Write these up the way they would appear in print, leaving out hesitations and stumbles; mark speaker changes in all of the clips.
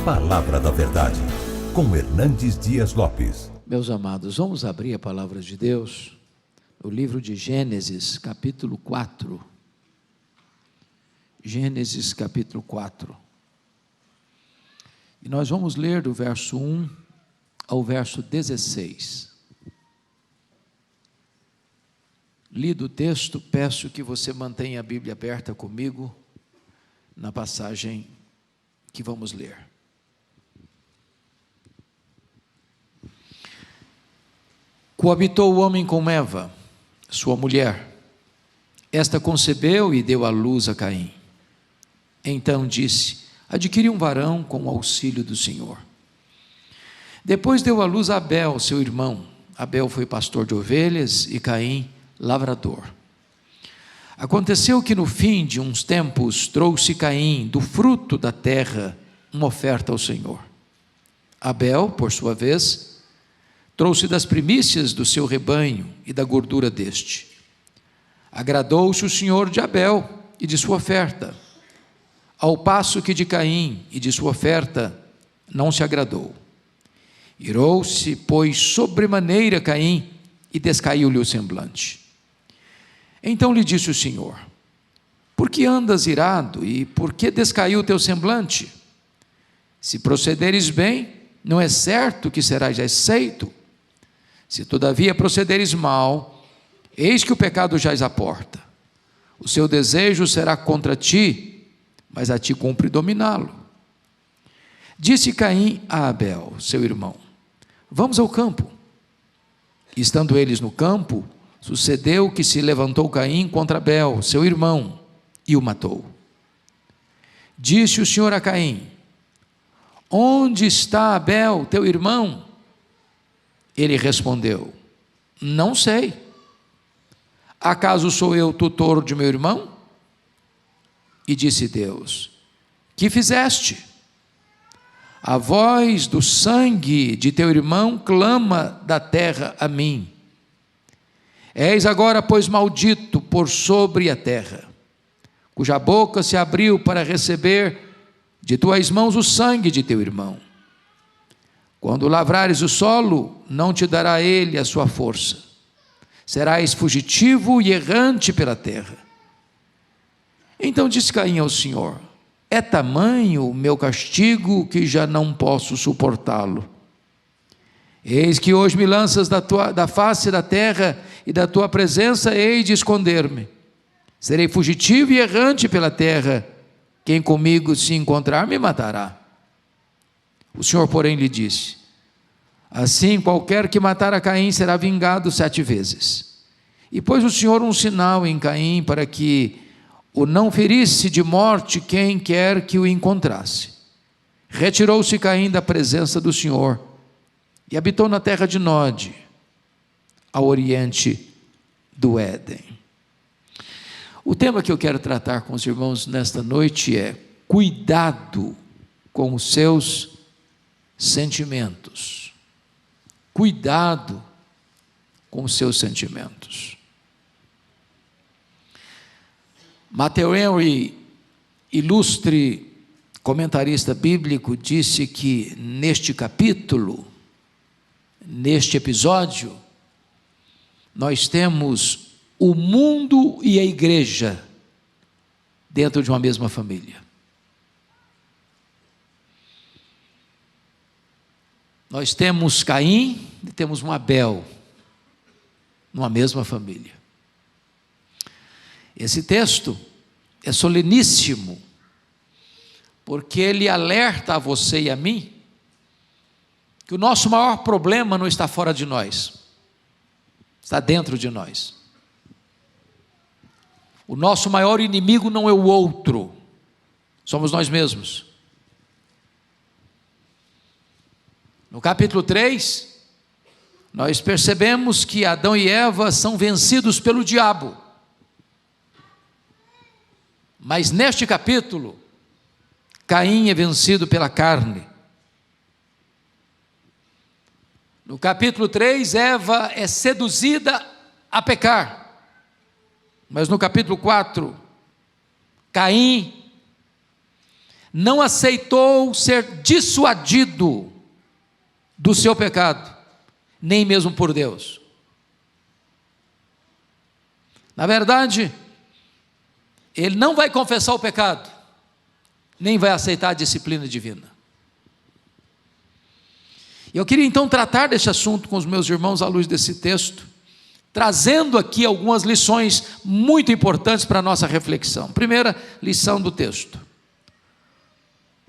Speaker 1: Palavra da Verdade, com Hernandes Dias Lopes.
Speaker 2: Meus amados, vamos abrir a palavra de Deus no livro de Gênesis, capítulo 4. Gênesis, capítulo 4. E nós vamos ler do verso 1 ao verso 16. Lido o texto, peço que você mantenha a Bíblia aberta comigo na passagem que vamos ler. Coabitou o homem com Eva, sua mulher. Esta concebeu e deu à luz a Caim. Então disse: adquiri um varão com o auxílio do Senhor. Depois deu à luz a Abel, seu irmão. Abel foi pastor de ovelhas e Caim, lavrador. Aconteceu que no fim de uns tempos trouxe Caim do fruto da terra uma oferta ao Senhor. Abel, por sua vez, trouxe das primícias do seu rebanho e da gordura deste. Agradou-se o Senhor de Abel e de sua oferta, ao passo que de Caim e de sua oferta não se agradou. Irou-se, pois, sobremaneira Caim e descaiu-lhe o semblante. Então lhe disse o Senhor: por que andas irado e por que descaiu o teu semblante? Se procederes bem, não é certo que serás aceito. Se todavia procederes mal, eis que o pecado jaz à porta. O seu desejo será contra ti, mas a ti cumpre dominá-lo. Disse Caim a Abel, seu irmão: vamos ao campo. Estando eles no campo, sucedeu que se levantou Caim contra Abel, seu irmão, e o matou. Disse o Senhor a Caim: onde está Abel, teu irmão? Ele respondeu: não sei. Acaso sou eu tutor de meu irmão? E disse Deus: que fizeste? A voz do sangue de teu irmão clama da terra a mim. És agora, pois, maldito por sobre a terra, cuja boca se abriu para receber de tuas mãos o sangue de teu irmão. Quando lavrares o solo, não te dará ele a sua força. Serás fugitivo e errante pela terra. Então disse Caim ao Senhor: é tamanho o meu castigo que já não posso suportá-lo. Eis que hoje me lanças da face da terra, e da tua presença hei de esconder-me. Serei fugitivo e errante pela terra. Quem comigo se encontrar me matará. O Senhor, porém, lhe disse: assim qualquer que matar a Caim será vingado 7 vezes. E pôs o Senhor um sinal em Caim, para que o não ferisse de morte quem quer que o encontrasse. Retirou-se Caim da presença do Senhor, e habitou na terra de Nod, ao oriente do Éden. O tema que eu quero tratar com os irmãos nesta noite é: cuidado com os seus sentimentos. Cuidado com os seus sentimentos. Matthew Henry, ilustre comentarista bíblico, disse que neste capítulo, neste episódio, nós temos o mundo e a igreja dentro de uma mesma família. Nós temos Caim e temos um Abel numa mesma família. Esse texto é soleníssimo, porque ele alerta a você e a mim que o nosso maior problema não está fora de nós, está dentro de nós. O nosso maior inimigo não é o outro, somos nós mesmos. No capítulo 3, nós percebemos que Adão e Eva são vencidos pelo diabo. Mas neste capítulo, Caim é vencido pela carne. No capítulo 3, Eva é seduzida a pecar. Mas no capítulo 4, Caim não aceitou ser dissuadido do seu pecado, nem mesmo por Deus. Na verdade, ele não vai confessar o pecado, nem vai aceitar a disciplina divina. Eu queria então tratar desse assunto com os meus irmãos à luz desse texto, trazendo aqui algumas lições muito importantes para a nossa reflexão. Primeira lição do texto: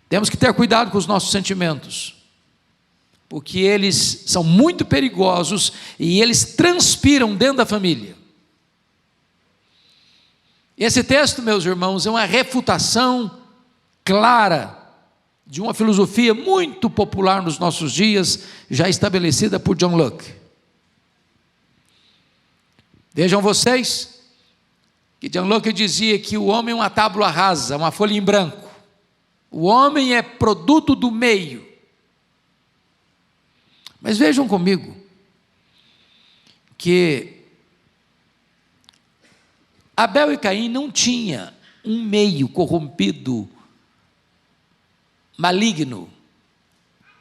Speaker 2: temos que ter cuidado com os nossos sentimentos, porque eles são muito perigosos e eles transpiram dentro da família. Esse texto, meus irmãos, é uma refutação clara de uma filosofia muito popular nos nossos dias, já estabelecida por John Locke. Vejam vocês, que John Locke dizia que o homem é uma tábua rasa, uma folha em branco. O homem é produto do meio. Mas vejam comigo, que Abel e Caim não tinham um meio corrompido, maligno,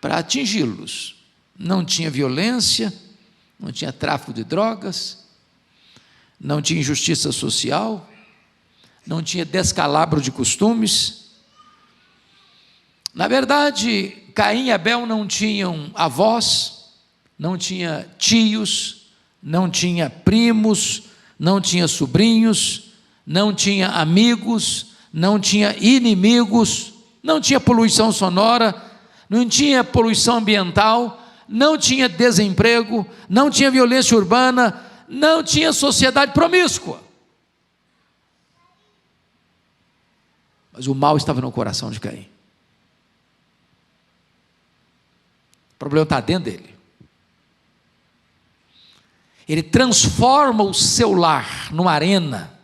Speaker 2: para atingi-los. Não tinha violência, não tinha tráfico de drogas, não tinha injustiça social, não tinha descalabro de costumes. Na verdade, Caim e Abel não tinham avós, não tinha tios, não tinha primos, não tinha sobrinhos, não tinha amigos, não tinha inimigos, não tinha poluição sonora, não tinha poluição ambiental, não tinha desemprego, não tinha violência urbana, não tinha sociedade promíscua. Mas o mal estava no coração de Caim. O problema está dentro dele. Ele transforma o seu lar numa arena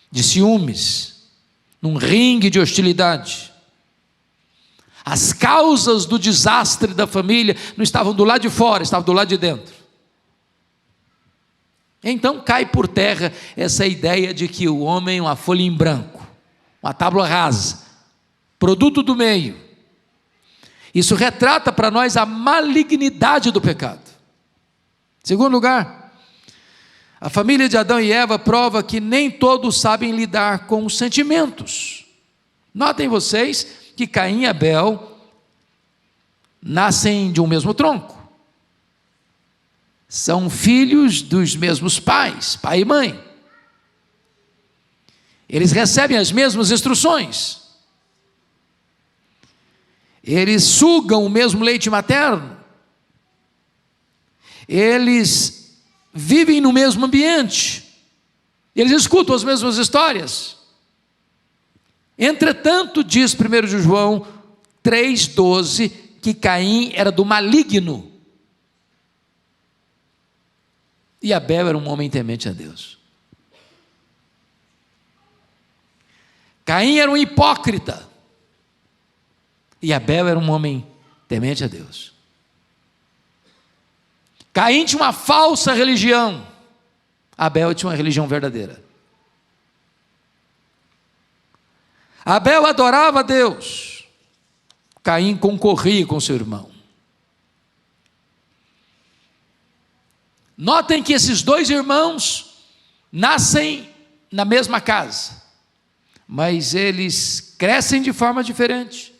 Speaker 2: de ciúmes, num ringue de hostilidade. As causas do desastre da família não estavam do lado de fora, estavam do lado de dentro. Então cai por terra essa ideia de que o homem é uma folha em branco, uma tábua rasa, produto do meio. Isso retrata para nós a malignidade do pecado. Segundo lugar, a família de Adão e Eva prova que nem todos sabem lidar com os sentimentos. Notem vocês que Caim e Abel nascem de um mesmo tronco. São filhos dos mesmos pais, pai e mãe. Eles recebem as mesmas instruções. Eles sugam o mesmo leite materno. Eles vivem no mesmo ambiente. Eles escutam as mesmas histórias. Entretanto, diz 1 de João 3,12, que Caim era do maligno. E Abel era um homem temente a Deus. Caim era um hipócrita. E Abel era um homem temente a Deus. Caim tinha uma falsa religião. Abel tinha uma religião verdadeira. Abel adorava a Deus. Caim concorria com seu irmão. Notem que esses dois irmãos nascem na mesma casa, mas eles crescem de forma diferente.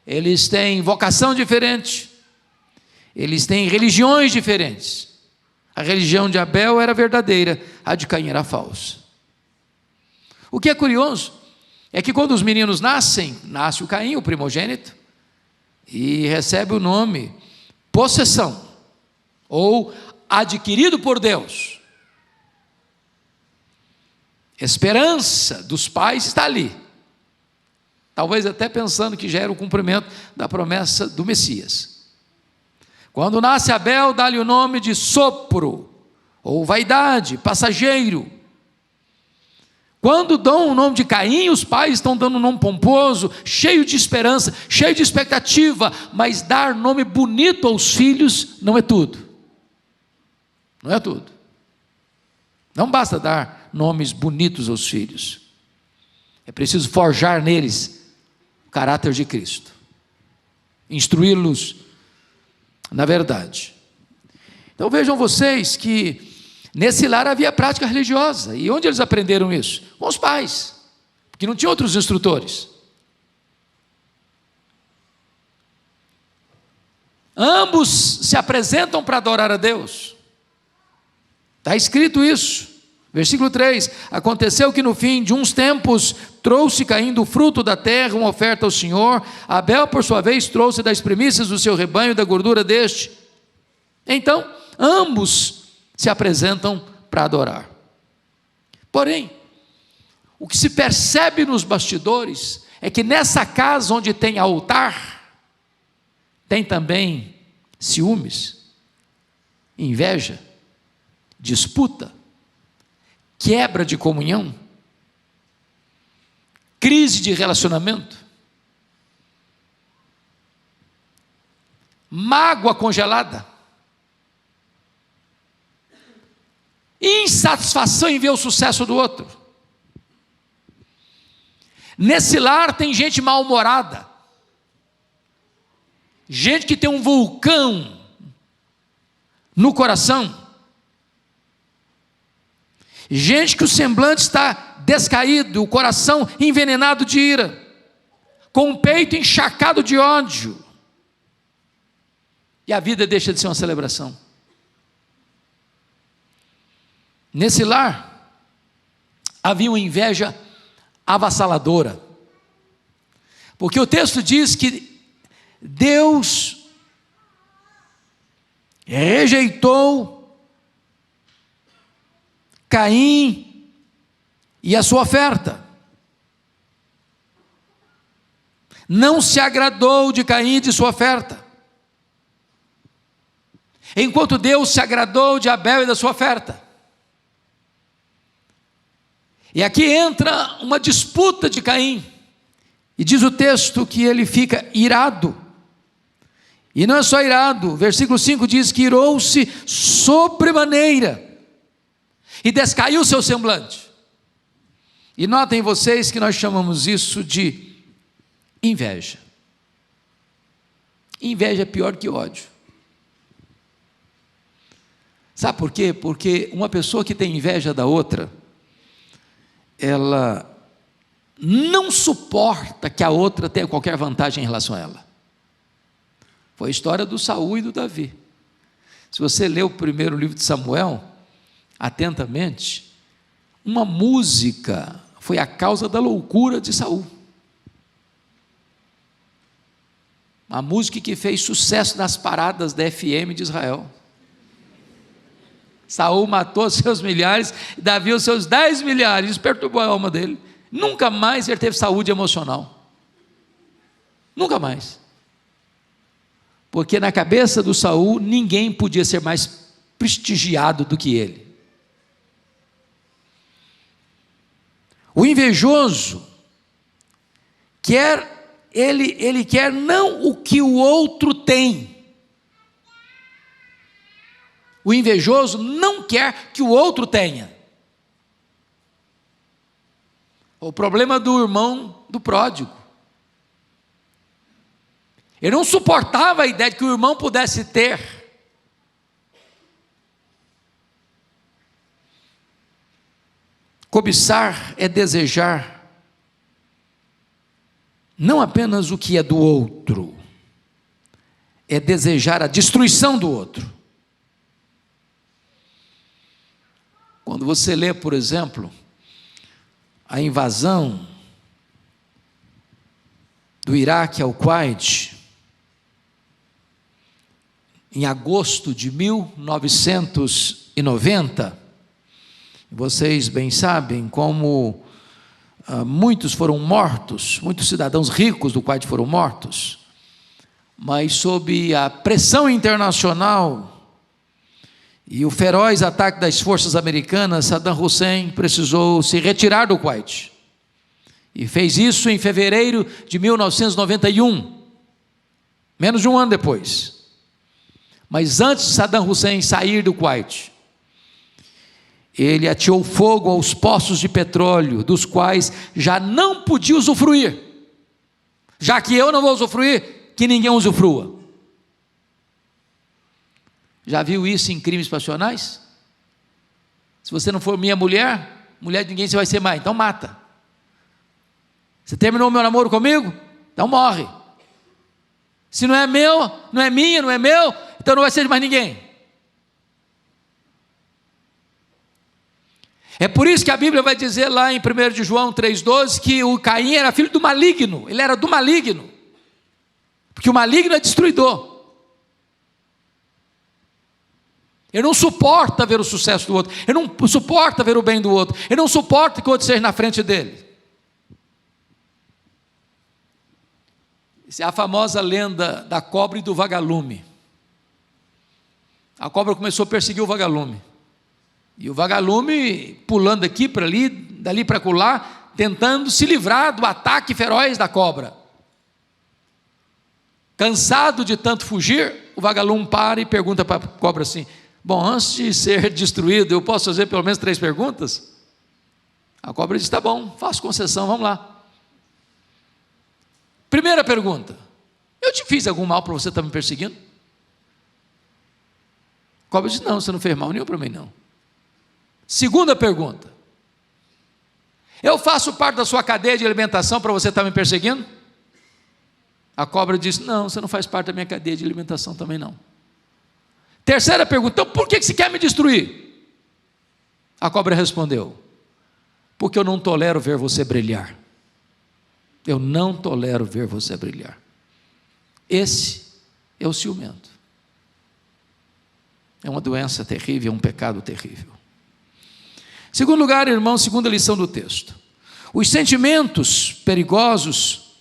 Speaker 2: Eles têm vocação diferente. Eles têm religiões diferentes. A religião de Abel era verdadeira, a de Caim era falsa. O que é curioso é que quando os meninos nascem, nasce o Caim, o primogênito, e recebe o nome possessão, ou adquirido por Deus. Esperança dos pais está ali. Talvez até pensando que já era o cumprimento da promessa do Messias. Quando nasce Abel, dá-lhe o nome de sopro, ou vaidade, passageiro. Quando dão o nome de Caim, os pais estão dando um nome pomposo, cheio de esperança, cheio de expectativa, mas dar nome bonito aos filhos não é tudo. Não é tudo. Não basta dar nomes bonitos aos filhos. É preciso forjar neles caráter de Cristo, instruí-los na verdade. Então vejam vocês que nesse lar havia prática religiosa. E onde eles aprenderam isso? Com os pais, porque não tinha outros instrutores. Ambos se apresentam para adorar a Deus. Está escrito isso. Versículo 3: aconteceu que no fim de uns tempos trouxe Caim do fruto da terra uma oferta ao Senhor. Abel, por sua vez, trouxe das primícias do seu rebanho da gordura deste. Então, ambos se apresentam para adorar. Porém, o que se percebe nos bastidores é que nessa casa onde tem altar, tem também ciúmes, inveja, disputa, quebra de comunhão, crise de relacionamento, mágoa congelada, insatisfação em ver o sucesso do outro. Nesse lar tem gente mal-humorada, gente que tem um vulcão no coração, gente que o semblante está descaído, o coração envenenado de ira, com o peito encharcado de ódio, e a vida deixa de ser uma celebração. Nesse lar havia uma inveja avassaladora, porque o texto diz que Deus rejeitou Caim e a sua oferta, não se agradou de Caim e de sua oferta, enquanto Deus se agradou de Abel e da sua oferta. E aqui entra uma disputa de Caim, e diz o texto que ele fica irado, e não é só irado, versículo 5 diz que irou-se sobremaneira, e descaiu o seu semblante. E notem vocês que nós chamamos isso de inveja. Inveja é pior que ódio. Sabe por quê? Porque uma pessoa que tem inveja da outra, ela não suporta que a outra tenha qualquer vantagem em relação a ela. Foi a história do Saul e do Davi. Se você ler o primeiro livro de Samuel atentamente, uma música foi a causa da loucura de Saul. Uma música que fez sucesso nas paradas da FM de Israel. Saul matou seus milhares, Davi os seus 10 milhares, isso perturbou a alma dele. Nunca mais ele teve saúde emocional. Nunca mais. Porque na cabeça do Saul, ninguém podia ser mais prestigiado do que ele. O invejoso ele quer não o que o outro tem. O invejoso não quer que o outro tenha. O problema do irmão do pródigo. Ele não suportava a ideia de que o irmão pudesse ter. Cobiçar é desejar não apenas o que é do outro, é desejar a destruição do outro. Quando você lê, por exemplo, a invasão do Iraque ao Kuwait, em agosto de 1990, vocês bem sabem como muitos foram mortos, muitos cidadãos ricos do Kuwait foram mortos, mas sob a pressão internacional e o feroz ataque das forças americanas, Saddam Hussein precisou se retirar do Kuwait, e fez isso em fevereiro de 1991, menos de um ano depois. Mas antes de Saddam Hussein sair do Kuwait, ele ateou fogo aos poços de petróleo, dos quais já não podia usufruir, já que eu não vou usufruir, que ninguém usufrua. Já viu isso em crimes passionais? Se você não for minha mulher, mulher de ninguém você vai ser mais, então mata. Você terminou o meu namoro comigo? Então morre. Se não é meu, não é minha, não é meu, então não vai ser de mais ninguém. É por isso que a Bíblia vai dizer lá em 1 de João 3,12 que o Caim era filho do maligno, ele era do maligno, porque o maligno é destruidor. Ele não suporta ver o sucesso do outro, ele não suporta ver o bem do outro, ele não suporta que o outro seja na frente dele. Essa é a famosa lenda da cobra e do vagalume. A cobra começou a perseguir o vagalume, e o vagalume pulando aqui para ali, dali para acolá, tentando se livrar do ataque feroz da cobra. Cansado de tanto fugir, o vagalume para e pergunta para a cobra assim: bom, antes de ser destruído, eu posso fazer pelo menos 3 perguntas? A cobra diz: tá bom, faço concessão, vamos lá. Primeira pergunta: eu te fiz algum mal para você estar me perseguindo? A cobra diz: não, você não fez mal nenhum para mim não. Segunda pergunta: eu faço parte da sua cadeia de alimentação para você estar me perseguindo? A cobra diz: não, você não faz parte da minha cadeia de alimentação também não. Terceira pergunta: então por que você quer me destruir? A cobra respondeu: porque eu não tolero ver você brilhar. Eu não tolero ver você brilhar. Esse é o ciumento. É uma doença terrível, é um pecado terrível. Segundo lugar, irmão, segunda lição do texto: os sentimentos perigosos,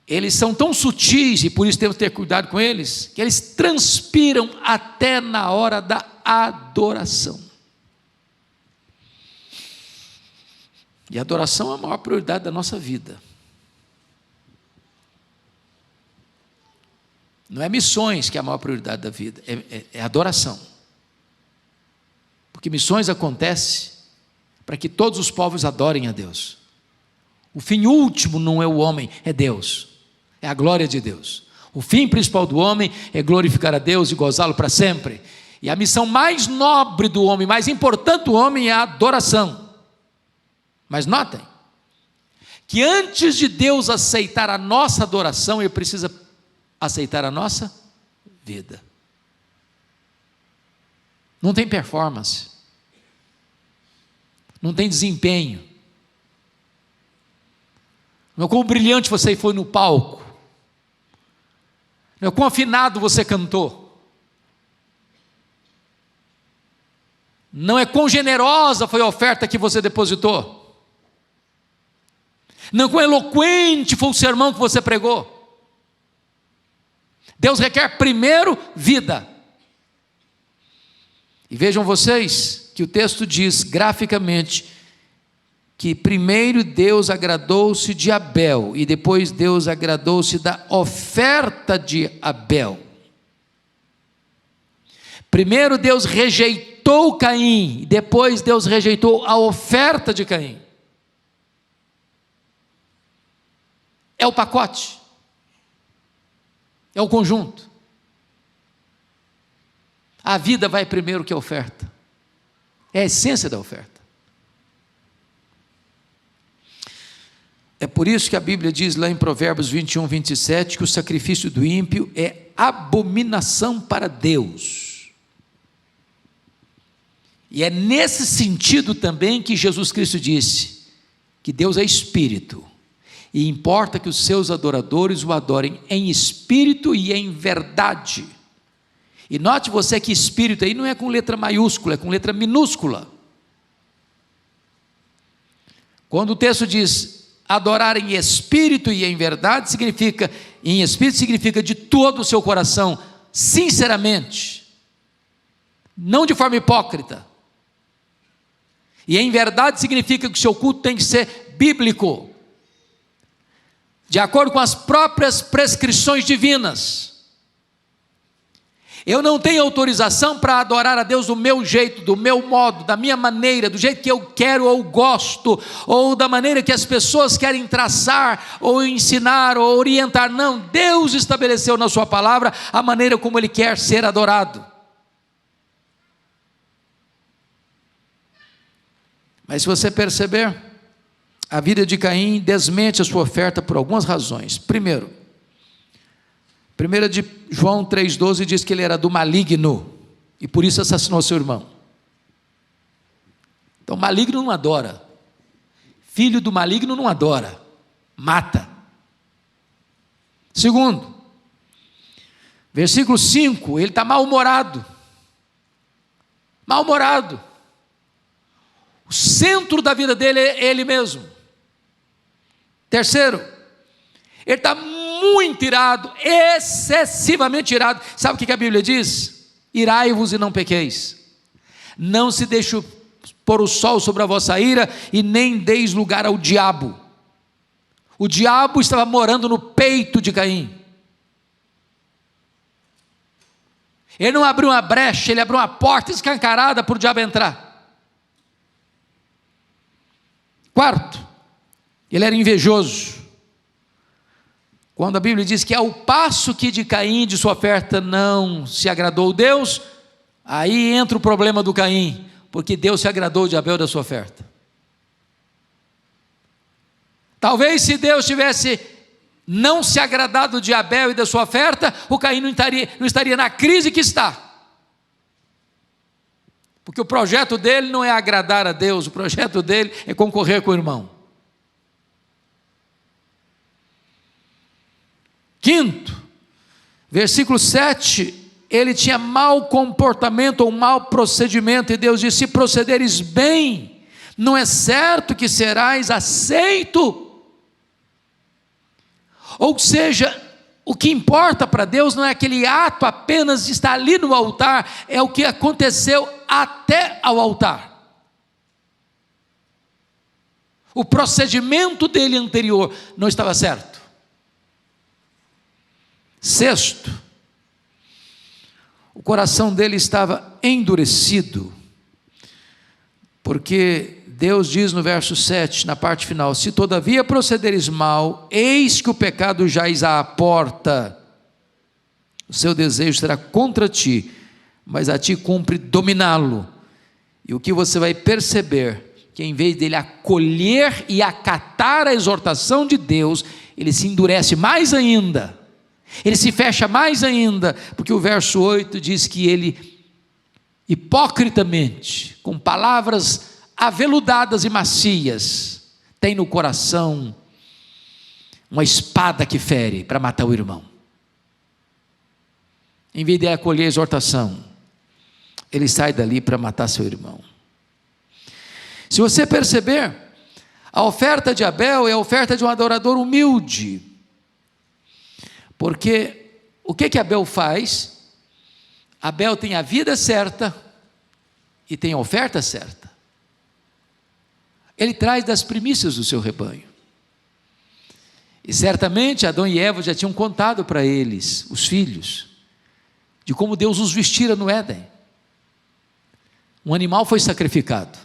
Speaker 2: eles são tão sutis, e por isso temos que ter cuidado com eles, que eles transpiram até na hora da adoração. E a adoração é a maior prioridade da nossa vida. Não é missões que é a maior prioridade da vida, é adoração. Porque missões acontecem para que todos os povos adorem a Deus. O fim último não é o homem, é Deus, é a glória de Deus. O fim principal do homem é glorificar a Deus e gozá-lo para sempre. E a missão mais nobre do homem, mais importante do homem é a adoração. Mas notem, que antes de Deus aceitar a nossa adoração, Ele precisa aceitar a nossa vida. Não tem performance, não tem desempenho, não é quão brilhante você foi no palco, não é quão afinado você cantou, não é quão generosa foi a oferta que você depositou, não quão eloquente foi o sermão que você pregou. Deus requer primeiro vida. E vejam vocês que o texto diz graficamente que primeiro Deus agradou-se de Abel e depois Deus agradou-se da oferta de Abel. Primeiro Deus rejeitou Caim e depois Deus rejeitou a oferta de Caim. É o pacote, é o conjunto. A vida vai primeiro que a oferta, é a essência da oferta. É por isso que a Bíblia diz lá em Provérbios 21, 27, que o sacrifício do ímpio é abominação para Deus. E é nesse sentido também que Jesus Cristo disse que Deus é espírito. E importa que os seus adoradores o adorem em espírito e em verdade. E note você que espírito aí não é com letra maiúscula, é com letra minúscula. Quando o texto diz adorar em espírito e em verdade, significa, em espírito significa de todo o seu coração, sinceramente, não de forma hipócrita. E em verdade significa que o seu culto tem que ser bíblico, de acordo com as próprias prescrições divinas. Eu não tenho autorização para adorar a Deus do meu jeito, do meu modo, da minha maneira, do jeito que eu quero ou gosto, ou da maneira que as pessoas querem traçar, ou ensinar, ou orientar. Não, Deus estabeleceu na sua palavra a maneira como Ele quer ser adorado. Mas se você perceber, a vida de Caim desmente a sua oferta por algumas razões. Primeiro, 1 de João 3,12 diz que ele era do maligno, e por isso assassinou seu irmão. Então maligno não adora, filho do maligno não adora, mata. Segundo, versículo 5, ele está mal-humorado, o centro da vida dele é ele mesmo. Terceiro, ele está muito irado, excessivamente irado. Sabe o que a Bíblia diz? Irai-vos e não pequeis. Não se deixe pôr o sol sobre a vossa ira, e nem deis lugar ao diabo. O diabo estava morando no peito de Caim. Ele não abriu uma brecha, ele abriu uma porta escancarada para o diabo entrar. Quarto, ele era invejoso. Quando a Bíblia diz que ao passo que de Caim, de sua oferta, não se agradou Deus, aí entra o problema do Caim, porque Deus se agradou de Abel da sua oferta. Talvez se Deus tivesse não se agradado de Abel e da sua oferta, o Caim não estaria na crise que está. Porque o projeto dele não é agradar a Deus, o projeto dele é concorrer com o irmão. Quinto, versículo 7, ele tinha mau comportamento ou mau procedimento, e Deus disse: se procederes bem, não é certo que serás aceito. Ou seja, o que importa para Deus não é aquele ato apenas de estar ali no altar, é o que aconteceu até ao altar. O procedimento dele anterior não estava certo. Sexto, o coração dele estava endurecido, porque Deus diz no verso 7, na parte final: se todavia procederes mal, eis que o pecado jaz à porta, o seu desejo será contra ti, mas a ti cumpre dominá-lo. E o que você vai perceber, que em vez dele acolher e acatar a exortação de Deus, ele se endurece mais ainda, ele se fecha mais ainda, porque o verso 8 diz que ele, hipocritamente, com palavras aveludadas e macias, tem no coração uma espada que fere para matar o irmão. Em vez de acolher a exortação, ele sai dali para matar seu irmão. Se você perceber, a oferta de Abel é a oferta de um adorador humilde, porque o que Abel faz? Abel tem a vida certa e tem a oferta certa. Ele traz das primícias do seu rebanho. E certamente Adão e Eva já tinham contado para eles, os filhos, de como Deus os vestira no Éden. Um animal foi sacrificado,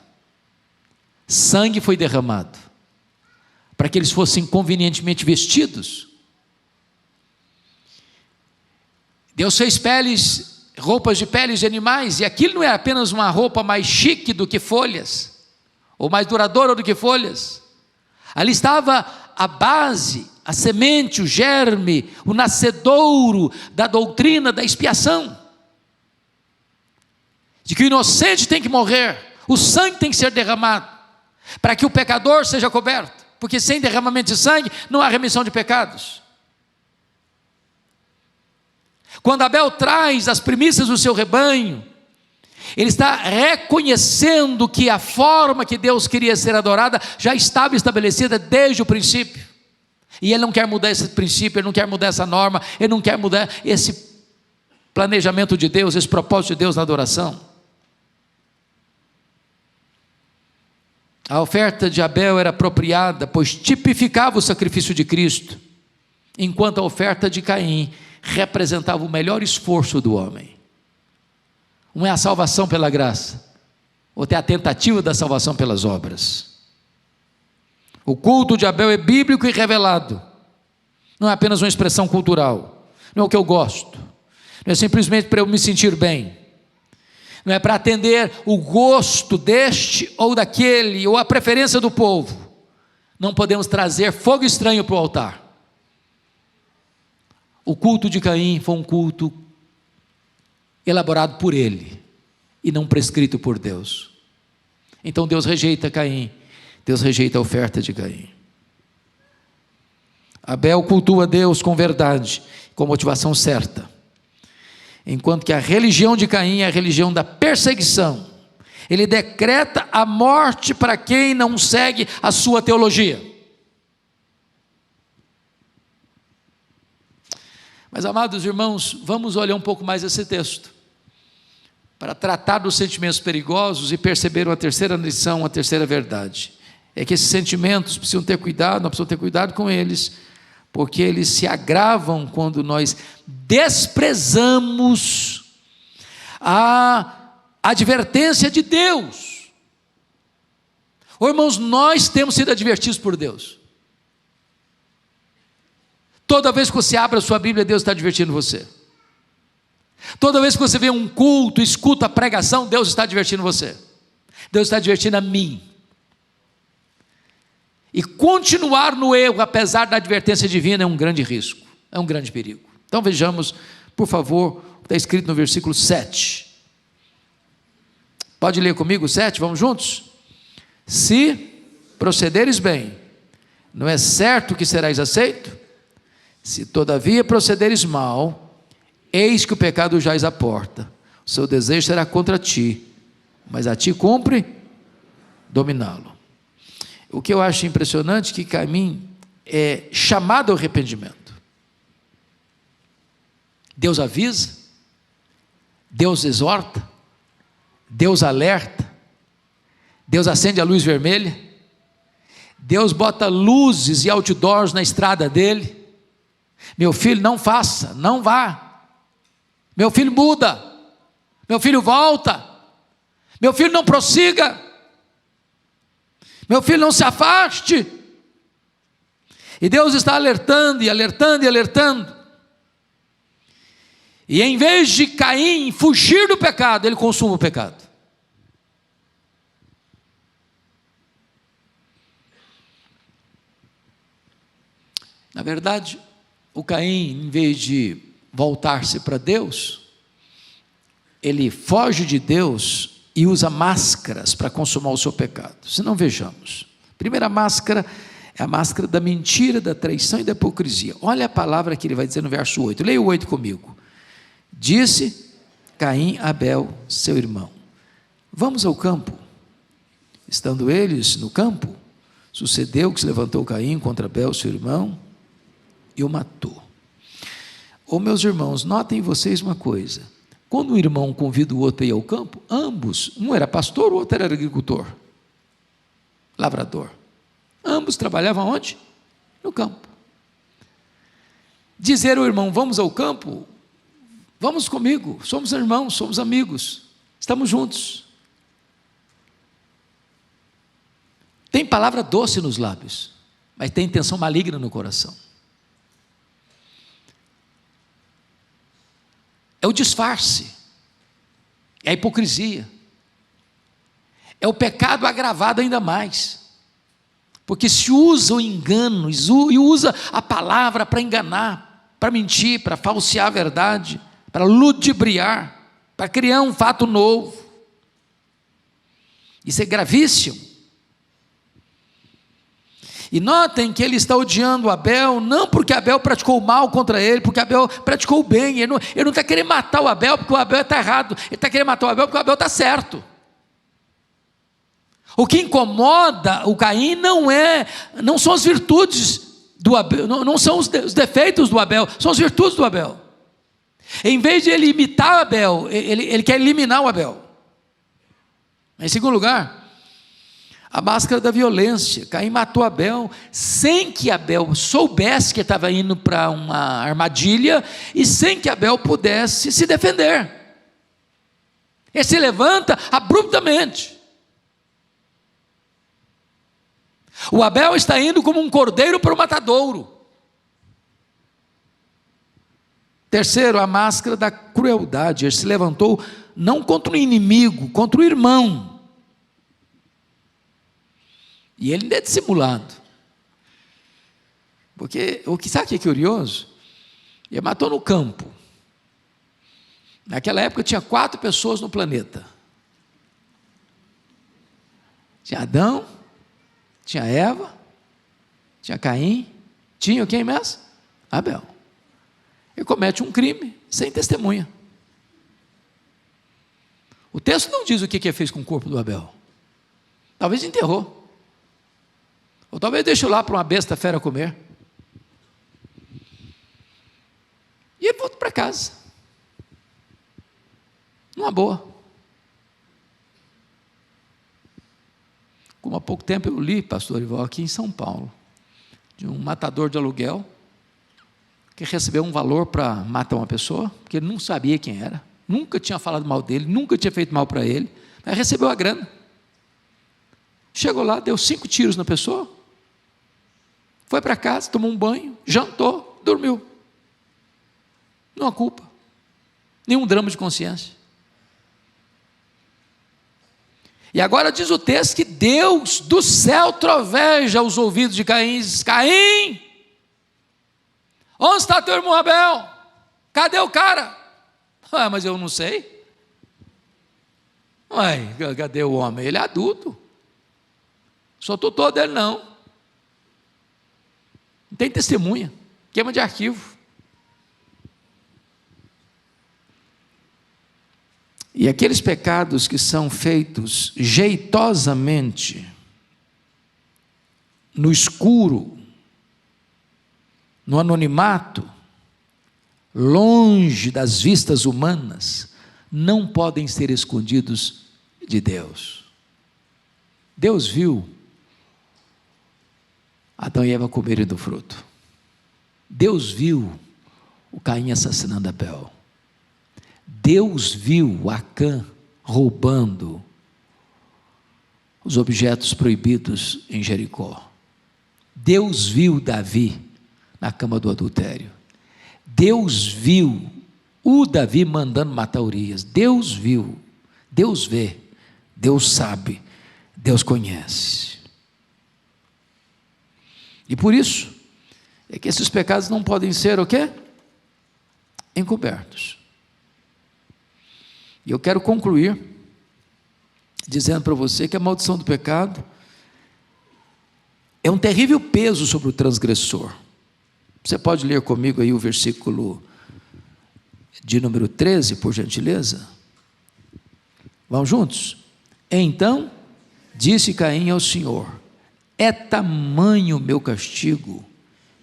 Speaker 2: sangue foi derramado, para que eles fossem convenientemente vestidos. Deus fez roupas de peles de animais, e aquilo não é apenas uma roupa mais chique do que folhas, ou mais duradoura do que folhas. Ali estava a base, a semente, o germe, o nascedouro da doutrina da expiação, de que o inocente tem que morrer, o sangue tem que ser derramado, para que o pecador seja coberto, porque sem derramamento de sangue não há remissão de pecados. Quando Abel traz as primícias do seu rebanho, ele está reconhecendo que a forma que Deus queria ser adorada já estava estabelecida desde o princípio, e ele não quer mudar esse princípio, ele não quer mudar essa norma, ele não quer mudar esse planejamento de Deus, esse propósito de Deus na adoração. A oferta de Abel era apropriada, pois tipificava o sacrifício de Cristo, enquanto a oferta de Caim representava o melhor esforço do homem. Um é a salvação pela graça, outro é a tentativa da salvação pelas obras. O culto de Abel é bíblico e revelado, não é apenas uma expressão cultural, não é o que eu gosto, não é simplesmente para eu me sentir bem, não é para atender o gosto deste ou daquele, ou a preferência do povo. Não podemos trazer fogo estranho para o altar. O culto de Caim foi um culto elaborado por ele e não prescrito por Deus. Então Deus rejeita Caim, Deus rejeita a oferta de Caim. Abel cultua Deus com verdade, com motivação certa, enquanto que a religião de Caim é a religião da perseguição. Ele decreta a morte para quem não segue a sua teologia. Mas, amados irmãos, vamos olhar um pouco mais esse texto, para tratar dos sentimentos perigosos e perceber uma terceira lição, uma terceira verdade. É que esses sentimentos precisam ter cuidado, nós precisamos ter cuidado com eles, porque eles se agravam quando nós desprezamos a advertência de Deus. Irmãos, nós temos sido advertidos por Deus. Toda vez que você abre a sua Bíblia, Deus está advertindo você. Toda vez que você vê um culto, escuta a pregação, Deus está advertindo você. Deus está advertindo a mim. E continuar no erro, apesar da advertência divina, é um grande risco, é um grande perigo. Então vejamos, por favor, o que está escrito no versículo 7. Pode ler comigo o 7, vamos juntos? Se procederes bem, não é certo que serás aceito? Se todavia procederes mal, eis que o pecado jaz à porta, o seu desejo será contra ti, mas a ti cumpre dominá-lo. O que eu acho impressionante é que Caim é chamado ao arrependimento. Deus avisa, Deus exorta, Deus alerta, Deus acende a luz vermelha, Deus bota luzes e outdoors na estrada dele. Meu filho, não faça, não vá. Meu filho, muda. Meu filho, volta. Meu filho, não prossiga. Meu filho, não se afaste. E Deus está alertando e alertando e alertando. E em vez de Caim fugir do pecado, ele consuma o pecado. Na verdade, o Caim, em vez de voltar-se para Deus, ele foge de Deus e usa máscaras para consumar o seu pecado. Se não, vejamos. A primeira máscara é a máscara da mentira, da traição e da hipocrisia. Olha a palavra que ele vai dizer no verso 8. Leia o 8 comigo. Disse Caim a Abel, seu irmão: vamos ao campo. Estando eles no campo, sucedeu que se levantou Caim contra Abel, seu irmão, e o matou. Meus irmãos, notem vocês uma coisa: quando um irmão convida o outro a ir ao campo, ambos, um era pastor, o outro era agricultor, lavrador, ambos trabalhavam onde? No campo. Dizer ao irmão: vamos ao campo, vamos comigo, somos irmãos, somos amigos, estamos juntos. Tem palavra doce nos lábios, mas tem intenção maligna no coração. É o disfarce, é a hipocrisia, é o pecado agravado ainda mais, porque se usa o engano e usa a palavra para enganar, para mentir, para falsear a verdade, para ludibriar, para criar um fato novo. Isso é gravíssimo. E notem que ele está odiando Abel, não porque Abel praticou o mal contra ele, porque Abel praticou o bem. Ele não está querendo matar o Abel porque o Abel está errado, ele está querendo matar o Abel porque o Abel está certo. O que incomoda o Caim não são as virtudes do Abel, não são os defeitos do Abel, são as virtudes do Abel. Em vez de ele imitar Abel, ele quer eliminar o Abel. Em segundo lugar, a máscara da violência. Caim matou Abel sem que Abel soubesse que estava indo para uma armadilha e sem que Abel pudesse se defender. Ele se levanta abruptamente. O Abel está indo como um cordeiro para o matadouro. Terceiro, a máscara da crueldade. Ele se levantou não contra o inimigo, contra o irmão. E ele ainda é dissimulado. Porque, sabe o que é curioso? Ele matou no campo. Naquela época tinha 4 pessoas no planeta. Tinha Adão, tinha Eva, tinha Caim, tinha quem mesmo? Abel. Ele comete um crime sem testemunha. O texto não diz o que ele fez com o corpo do Abel. Talvez enterrou. Ou talvez deixou lá para uma besta fera comer. E ele volta para casa. Numa boa. Como há pouco tempo eu li, pastor Ival, aqui em São Paulo, de um matador de aluguel, que recebeu um valor para matar uma pessoa, porque ele não sabia quem era, nunca tinha falado mal dele, nunca tinha feito mal para ele, mas recebeu a grana. Chegou lá, deu 5 tiros na pessoa, foi para casa, tomou um banho, jantou, dormiu. Não há culpa, nenhum drama de consciência. E agora diz o texto que Deus do céu troveja aos ouvidos de Caim e diz: Caim, onde está teu irmão Abel? Cadê o cara? Ah, mas eu não sei. Ué, cadê o homem? Ele é adulto. Sou tutor dele não. Não tem testemunha. Queima de arquivo. E aqueles pecados que são feitos jeitosamente, no escuro, no anonimato, longe das vistas humanas, não podem ser escondidos de Deus. Deus viu Adão e Eva comerem do fruto. Deus viu o Caim assassinando Abel. Deus viu Acã roubando os objetos proibidos em Jericó. Deus viu Davi na cama do adultério. Deus viu o Davi mandando matar Urias. Deus viu, Deus vê, Deus sabe, Deus conhece. E por isso é que esses pecados não podem ser o quê? Encobertos. E eu quero concluir dizendo para você que a maldição do pecado é um terrível peso sobre o transgressor. Você pode ler comigo aí o versículo de número 13, por gentileza? Vamos juntos? Então disse Caim ao Senhor: é tamanho o meu castigo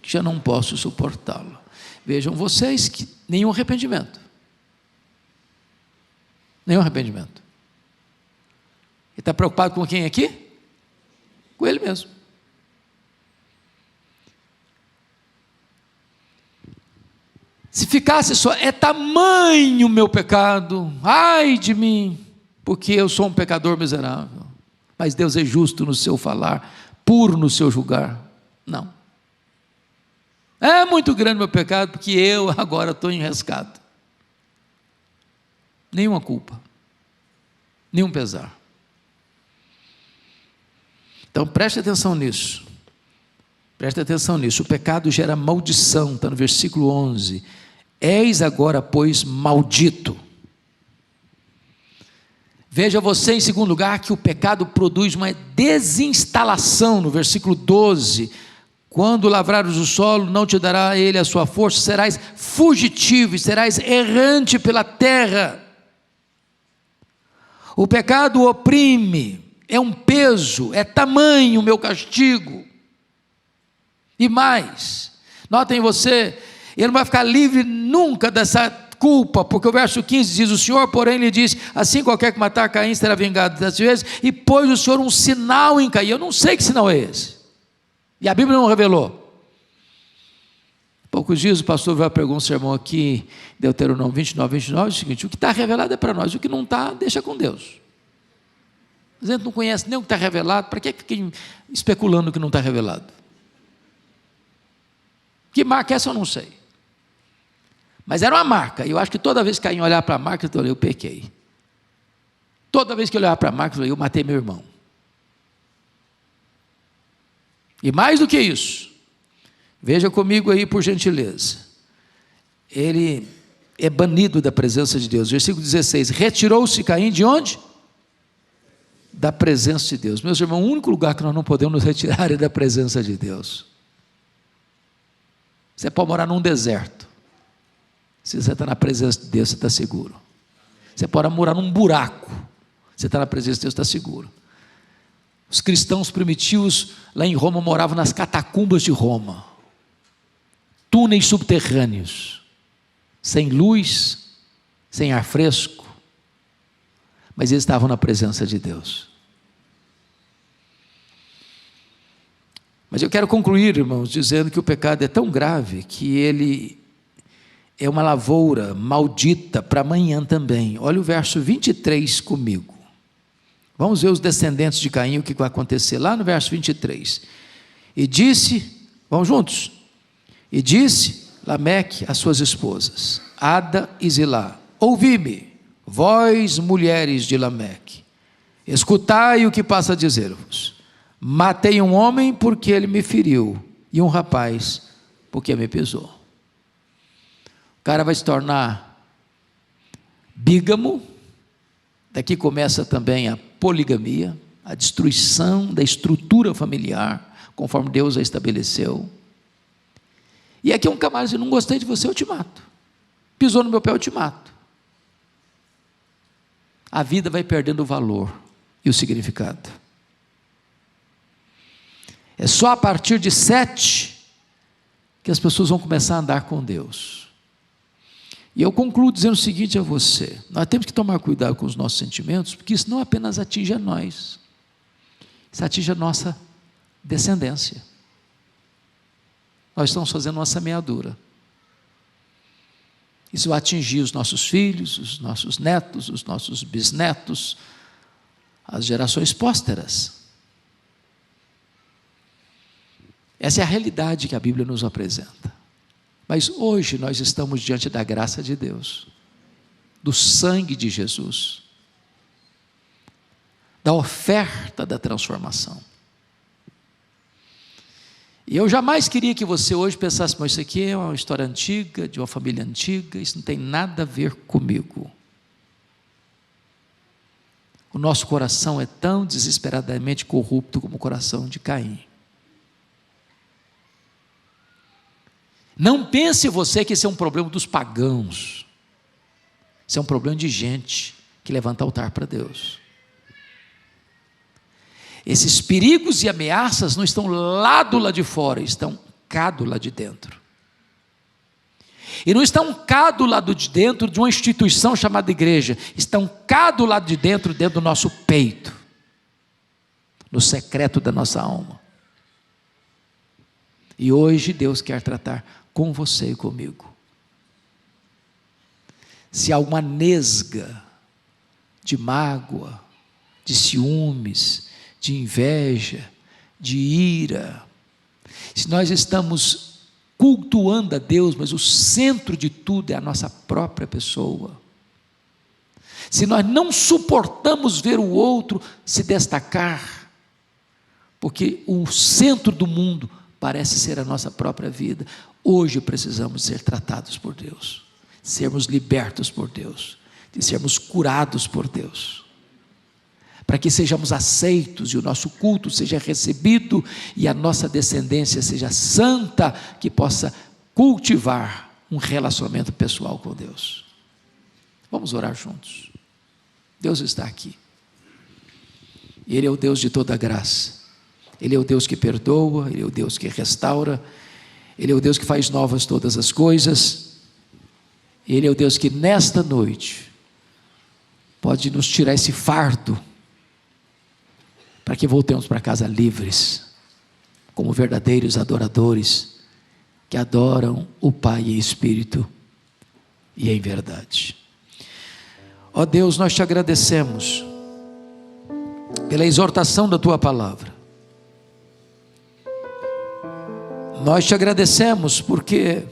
Speaker 2: que já não posso suportá-lo. Vejam vocês que nenhum arrependimento. Nenhum arrependimento. Ele está preocupado com quem aqui? Com ele mesmo. Se ficasse só, é tamanho o meu pecado, ai de mim, porque eu sou um pecador miserável. Mas Deus é justo no seu falar, puro no seu julgar. Não. É muito grande o meu pecado, porque eu agora estou enrascado. Nenhuma culpa, nenhum pesar. Então preste atenção nisso. Preste atenção nisso. O pecado gera maldição, está no versículo 11. És agora, pois, maldito. Veja você, em segundo lugar, que o pecado produz uma desinstalação, no versículo 12. Quando lavrares o solo, não te dará ele a sua força, serás fugitivo e serás errante pela terra. O pecado oprime, é um peso, é tamanho o meu castigo. E mais, notem você, ele não vai ficar livre nunca dessa culpa, porque o verso 15 diz: o Senhor, porém, lhe disse: assim qualquer que matar Caim será vingado 10 vezes, e pôs o Senhor um sinal em Caim. Eu não sei que sinal é esse, e a Bíblia não revelou. Poucos dias o pastor vai pregar um sermão aqui, Deuteronômio 29, é o seguinte: o que está revelado é para nós, o que não está, deixa com Deus. A gente não conhece nem o que está revelado, para que fica especulando o que não está revelado? Que marca é essa eu não sei. Mas era uma marca, e eu acho que toda vez que Caim olhar para a marca, eu pequei. Toda vez que eu olhar para a marca, eu matei meu irmão. E mais do que isso, veja comigo aí por gentileza, ele é banido da presença de Deus. Versículo 16, retirou-se Caim de onde? Da presença de Deus. Meus irmãos, o único lugar que nós não podemos nos retirar é da presença de Deus. Você pode morar num deserto, se você está na presença de Deus, você está seguro. Você pode morar num buraco, você está na presença de Deus, está seguro. Os cristãos primitivos lá em Roma moravam nas catacumbas de Roma, túneis subterrâneos, sem luz, sem ar fresco, mas eles estavam na presença de Deus. Mas eu quero concluir, irmãos, dizendo que o pecado é tão grave que ele é uma lavoura maldita para amanhã também. Olha o verso 23 comigo. Vamos ver os descendentes de Caim, o que vai acontecer lá no verso 23. E disse, vamos juntos? E disse Lameque às suas esposas, Ada e Zilá: ouvi-me, vós mulheres de Lameque, escutai o que passa a dizer-vos. Matei um homem porque ele me feriu, e um rapaz porque me pisou. O cara vai se tornar bígamo. Daqui começa também a poligamia, a destruição da estrutura familiar, conforme Deus a estabeleceu. E aqui um camarada diz: não gostei de você, eu te mato. Pisou no meu pé, eu te mato. A vida vai perdendo o valor e o significado. É só a partir de 7 que as pessoas vão começar a andar com Deus. E eu concluo dizendo o seguinte a você: nós temos que tomar cuidado com os nossos sentimentos, porque isso não apenas atinge a nós, isso atinge a nossa descendência. Nós estamos fazendo uma semeadura. Isso vai atingir os nossos filhos, os nossos netos, os nossos bisnetos, as gerações pósteras. Essa é a realidade que a Bíblia nos apresenta. Mas hoje nós estamos diante da graça de Deus, do sangue de Jesus, da oferta da transformação. E eu jamais queria que você hoje pensasse: mas isso aqui é uma história antiga, de uma família antiga, isso não tem nada a ver comigo. O nosso coração é tão desesperadamente corrupto como o coração de Caim. Não pense você que esse é um problema dos pagãos. Isso é um problema de gente que levanta altar para Deus. Esses perigos e ameaças não estão lá do lado de fora, estão cá do lado de dentro. E não estão cá do lado de dentro de uma instituição chamada igreja, estão cá do lado de dentro do nosso peito, no secreto da nossa alma. E hoje Deus quer tratar com você e comigo. Se há uma nesga de mágoa, de ciúmes, de inveja, de ira, se nós estamos cultuando a Deus, mas o centro de tudo é a nossa própria pessoa, se nós não suportamos ver o outro se destacar, porque o centro do mundo parece ser a nossa própria vida, hoje precisamos ser tratados por Deus, sermos libertos por Deus, de sermos curados por Deus, para que sejamos aceitos e o nosso culto seja recebido e a nossa descendência seja santa, que possa cultivar um relacionamento pessoal com Deus. Vamos orar juntos. Deus está aqui. Ele é o Deus de toda graça. Ele é o Deus que perdoa, Ele é o Deus que restaura, Ele é o Deus que faz novas todas as coisas. Ele é o Deus que nesta noite pode nos tirar esse fardo, para que voltemos para casa livres, como verdadeiros adoradores, que adoram o Pai em espírito e em verdade. Ó Deus, nós te agradecemos pela exortação da tua palavra. Nós te agradecemos porque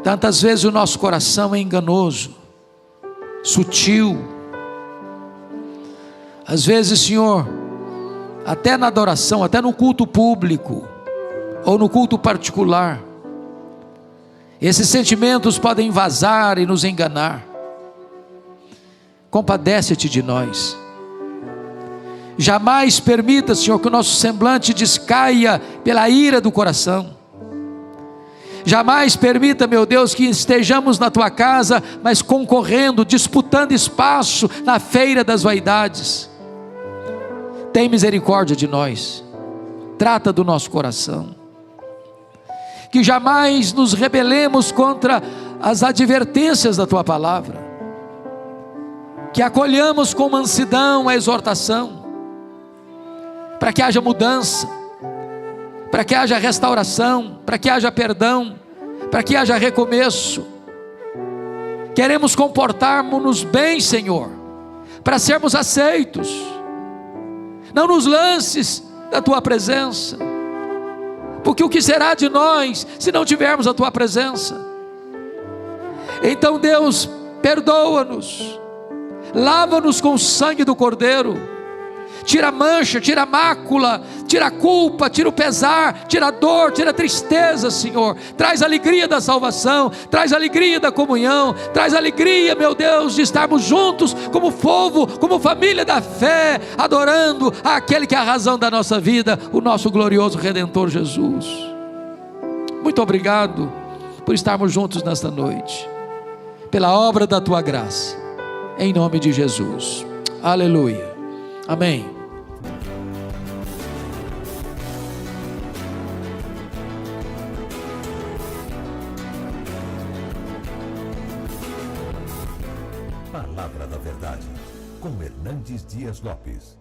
Speaker 2: tantas vezes o nosso coração é enganoso, sutil. Às vezes, Senhor, até na adoração, até no culto público ou no culto particular, esses sentimentos podem vazar e nos enganar. Compadece-te de nós. Jamais permita, Senhor, que o nosso semblante descaia pela ira do coração. Jamais permita, meu Deus, que estejamos na tua casa, mas concorrendo, disputando espaço na feira das vaidades. Tem misericórdia de nós. Trata do nosso coração. Que jamais nos rebelemos contra as advertências da tua palavra. Que acolhamos com mansidão a exortação, para que haja mudança, para que haja restauração, para que haja perdão, para que haja recomeço. Queremos comportarmos-nos bem, Senhor, para sermos aceitos. Não nos lances da tua presença, porque o que será de nós se não tivermos a tua presença? Então, Deus, perdoa-nos, lava-nos com o sangue do Cordeiro, tira a mancha, tira a mácula, tira a culpa, tira o pesar, tira a dor, tira a tristeza, Senhor. Traz a alegria da salvação, traz a alegria da comunhão, traz a alegria, meu Deus, de estarmos juntos como povo, como família da fé, adorando aquele que é a razão da nossa vida, o nosso glorioso Redentor Jesus. Muito obrigado por estarmos juntos nesta noite, pela obra da tua graça, em nome de Jesus. Aleluia. Amém.
Speaker 1: Palavra da Verdade, com Hernandes Dias Lopes.